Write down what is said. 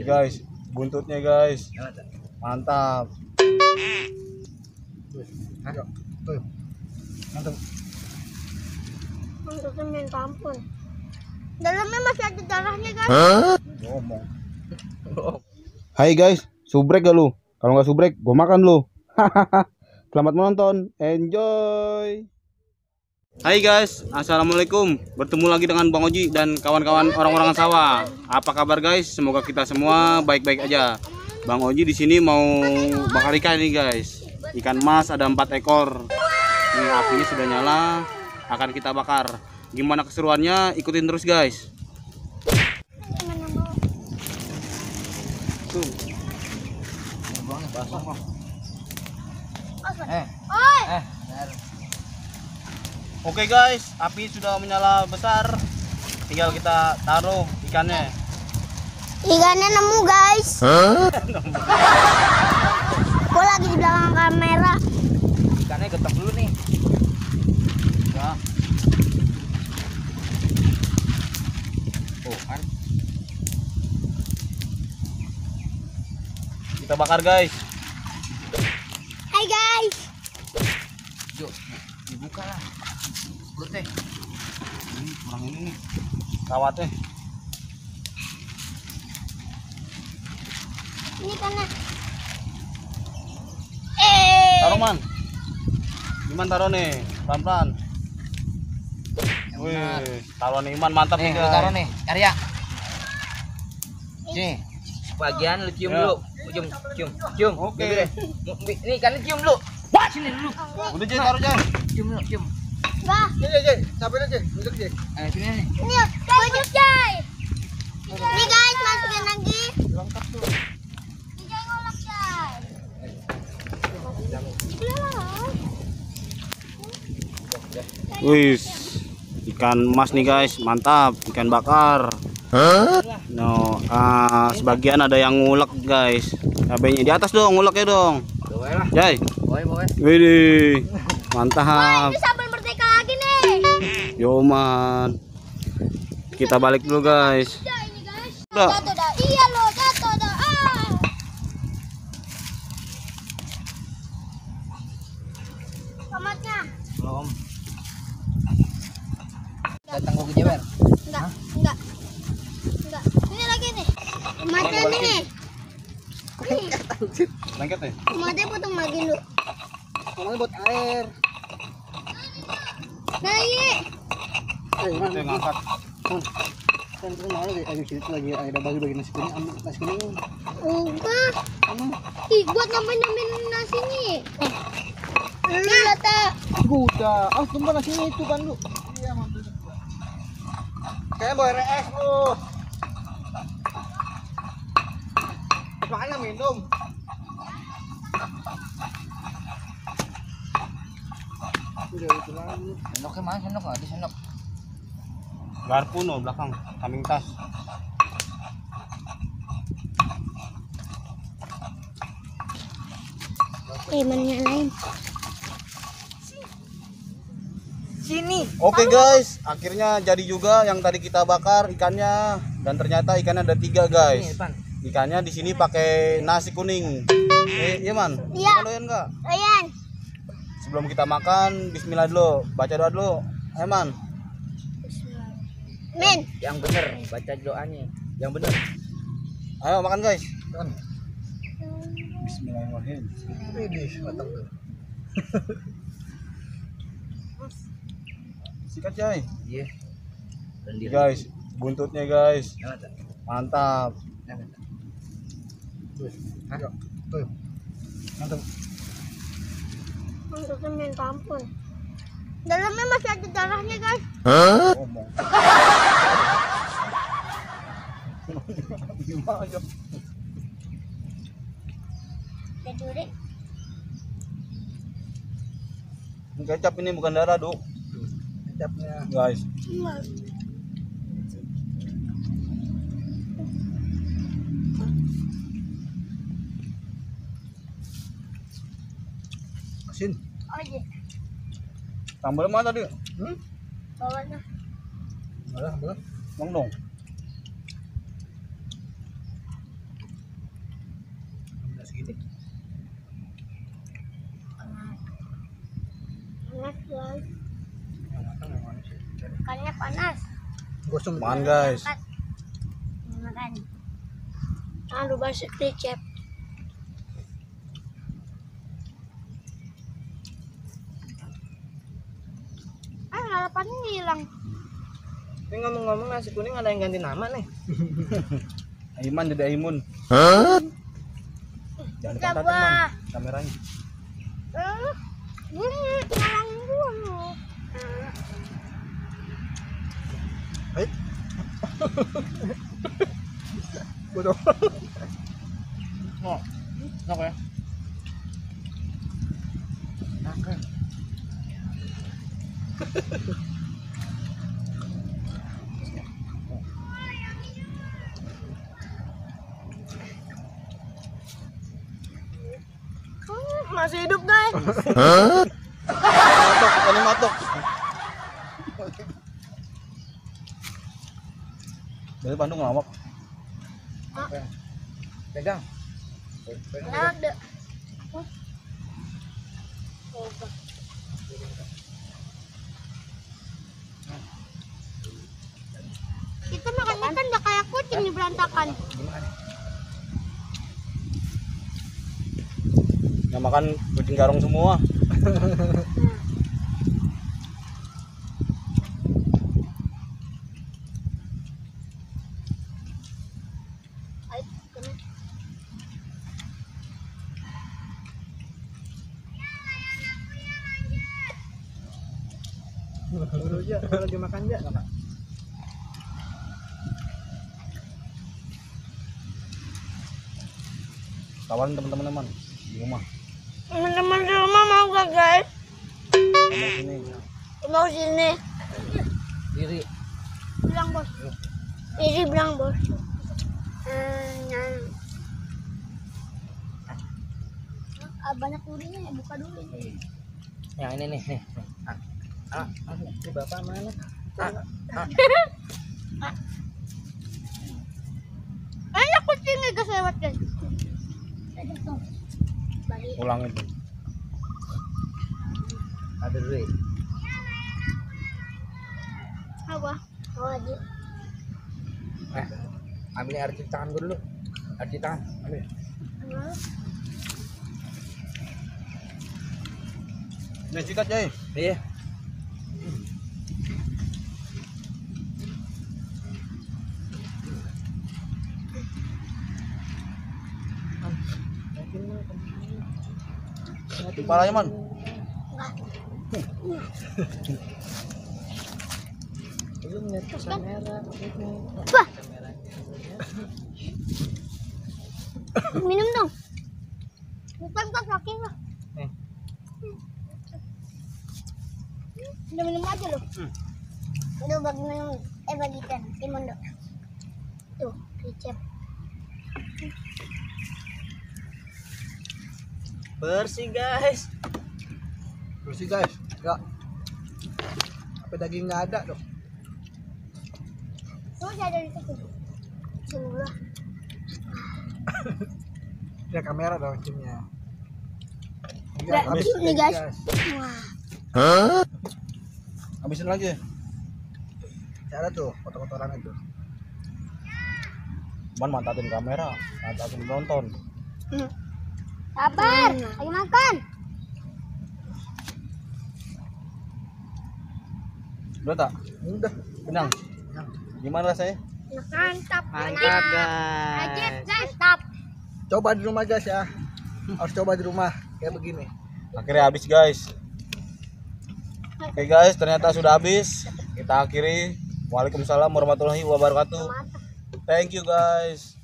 Guys, buntutnya guys. Mantap. Mantap. Buntutnya minta ampun. Dalamnya masih ada darahnya guys. Ngomong. Hai guys, subrek gak lu? Kalau nggak subrek, gue makan lu. Selamat menonton, enjoy. Hai guys, assalamualaikum. Bertemu lagi dengan Bang Oji dan kawan-kawan orang-orang sawah. Apa kabar guys? Semoga kita semua baik-baik aja. Bang Oji di sini mau bakar ikan nih guys. Ikan mas ada 4 ekor. Ini apinya sudah nyala, akan kita bakar. Gimana keseruannya? Ikutin terus guys. Tuh. Oke guys, api sudah menyala besar. Tinggal kita taruh ikannya. Ikannya nemu guys. Gue lagi di belakang kamera. Ikannya getok dulu nih. Ya. Oh kan. Kita bakar guys. Hai guys. Yuk, dibuka lah. Perutnya. Ini kurang ini nih. Kawatnya. Ini karena Taruh man. Iman taruh nih, pelan-pelan. Wih, taruh nih Iman, mantap nih Nih, lu guys. taruh nih, Arya. Sini. Sebagian lu cium Ya. dulu. Cium. Oke. Bibir deh. Ini ikannya cium dulu. Sini dulu. Udah Jay, taruh Jay. Cium dulu, cium. bah. Jay, sampai aja, duduk Jay. Sini nih. Ini baju Jay. Ini guys masukin lagi. Lengkap tuh. Ini Jay ngolak Jay. Wih, ikan mas nih guys, mantap, ikan bakar. No, sebagian ada yang ngulek guys. Cabenya di atas dong, nguleknya dong. Bawa lah. Jay. Bawa. Widih, Wah, mantap. ini sambal merdeka lagi nih. Yo man, kita balik dulu guys. Jay ini guys. Udah. Jatuh dah. Iya lo, jatuh dah. Tomatnya. Belum. Datang gua ke Jewer. Enggak. Ini lagi nih. Tomatnya nih. Lengket nih. Tomatnya potong lagi lu. Ngomongnya buat air. Nah ini. Kita ngangkat. Kan itu mau lagi situ lagi ada bagi nasi kuning, ambil nasi kuning. Enggak. Ih, buat nambahin nasi nih. Iya tak. Udah, tumpah nasinya itu kan lu. Iya, mantul. Kayak bawa RS lu. Makanya minum. Udah itu lagi. Sendoknya mana sendok? Nggak ada sendok. Garpu no belakang, kambing tas. Mana lain? Sini. Oke guys, akhirnya jadi juga yang tadi kita bakar ikannya, dan ternyata ikannya ada 3 Sini guys. depan. Ikannya di sini pakai nasi kuning. Iya man. Iya. Doyan nggak? Ayan. Sebelum kita makan, Bismillah dulu, baca doa dulu. Man. Min. Yang bener, baca doanya. Yang bener. Ayo makan guys. Kan. Bismillahirrahmanirrahim. Widih, matang tuh. Sikat Jay. Iya. Guys, buntutnya guys. Mantap. Tuh. Mantap. Buntutnya minta ampun. Dalamnya masih ada darahnya guys. Ngomong. Gimana aja? Duri. Ini kecap ini bukan darah, Duk. Kecapnya. Guys. Asin. Oh iya. Sambal mana tadi? Bawahnya. Ada sambal. Bang dong. Gini. Panas guys. Ikannya panas. Gosong. Makan guys. Makan. Aduh basah kecap. Lalapannya hilang. Ini ngomong-ngomong nasi kuning ada yang ganti nama nih. Aiman jadi Aimun. Jangan Coba. kantatin man kameranya. Ini hilang dulu. Hai. Bodoh. Oh. Oke. Oke. Masih hidup guys. Matok, ini matok. Dari Bandung ngawak. Pegang. Enak deh. Kita makan ikan udah kayak kucing di berantakan. Yang makan kucing garong semua. Dulu aja lagi makan aja. Tawarin teman-teman di rumah. Teman-teman di rumah mau gak guys? Mau sini. Mau sini. Diri. Bilang bos. Iri bilang bos. Banyak durinya ya, buka dulu. Yang ini nih. Ini bapak mana? Enak kucingnya guys lewat guys. Pulang itu. Ada duit. Apa? Oh lagi. Ambil air cuci tangan gue dulu. Air cuci tangan, ambil. Ini sikat Jay. Iya. Kepalanya man. Belum lihat kamera. Wah. Minum dong. Bukan kan saking lah. Udah minum aja loh. Udah bagi minum. Bagikan Timon dong. Tuh, kecap. Bersih guys. Bersih guys. Enggak. Apa daging nggak ada dong? Tuh ada di situ. Sebelah. Ya kamera dong kimnya. Udah, Habis nih guys. Wah. Habisin lagi. Ada tuh kotor-kotoran itu. Man mantatin kamera, mantatin penonton. Sabar, lagi makan. Udah tak? Udah. Kenyang. Gimana rasanya? Mantap. Mantap Aja guys. guys. Mantap. Coba di rumah guys ya. Harus coba di rumah kayak begini. Akhirnya habis guys. Oke guys, ternyata sudah habis. Kita akhiri. Waalaikumsalam warahmatullahi wabarakatuh. Thank you guys.